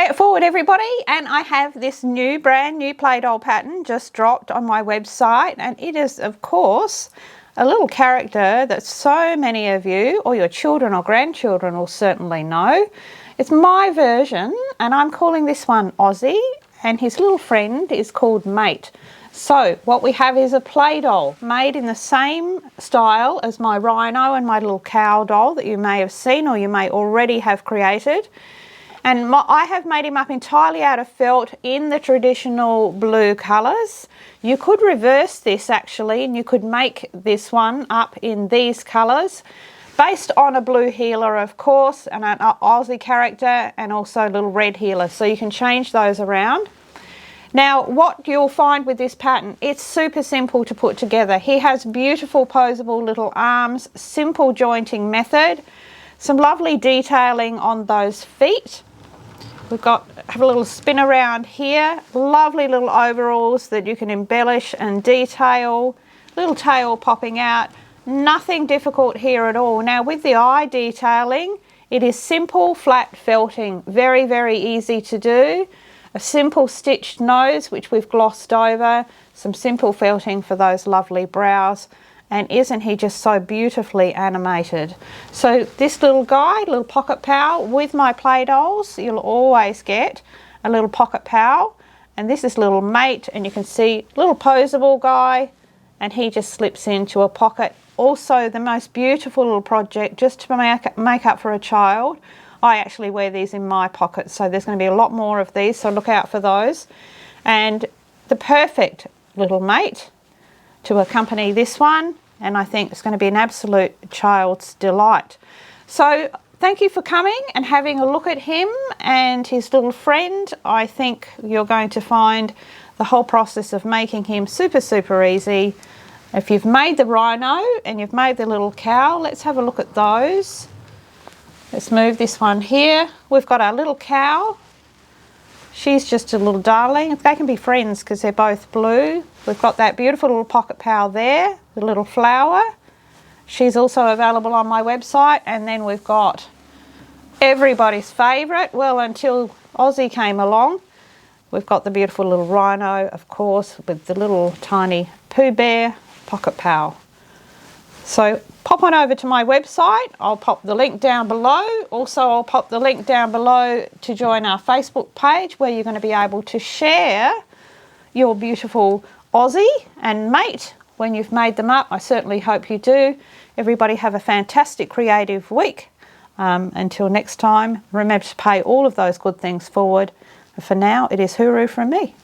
Pay it forward, everybody, and I have this brand new play doll pattern just dropped on my website, and it is of course a little character that so many of you or your children or grandchildren will certainly know. It's my version, and I'm calling this one Aussie, and his little friend is called Mate. So what we have is a play doll made in the same style as my rhino and my little cow doll that you may have seen or you may already have created. And I have made him up entirely out of felt in the traditional blue colours. You could reverse this actually, and you could make this one up in these colours, based on a blue healer of course, and an Aussie character, and also a little red healer. So you can change those around. Now what you'll find with this pattern, it's super simple to put together. He has beautiful poseable little arms, simple jointing method, some lovely detailing on those feet. We've got have a little spin around here, lovely little overalls that you can embellish and detail, little tail popping out, nothing difficult here at all. Now with the eye detailing, it is simple flat felting, very, very easy to do. A simple stitched nose which we've glossed over, some simple felting for those lovely brows. And isn't he just so beautifully animated? So this little guy, little pocket pal, with my play dolls, you'll always get a little pocket pal. And this is little Mate, and you can see little poseable guy, and he just slips into a pocket. Also the most beautiful little project, just to make up for a child. I actually wear these in my pockets, so there's going to be a lot more of these, so look out for those. And the perfect little Mate to accompany this one, and I think it's going to be an absolute child's delight. So thank you for coming and having a look at him and his little friend. I think you're going to find the whole process of making him super, super easy. If you've made the rhino and you've made the little cow, let's have a look at those. Let's move this one here. We've got our little cow. She's just a little darling. They can be friends because they're both blue. We've got that beautiful little pocket pal there, the little flower. She's also available on my website. And then we've got everybody's favourite, well, until Aussie came along. We've got the beautiful little rhino, of course, with the little tiny Pooh Bear pocket pal. So pop on over to my website. I'll pop the link down below. Also, I'll pop the link down below to join our Facebook page, where you're going to be able to share your beautiful Aussie and Mate when you've made them up. I certainly hope you do. Everybody have a fantastic creative week. Until next time, remember to pay all of those good things forward. For now, it is hooroo from me.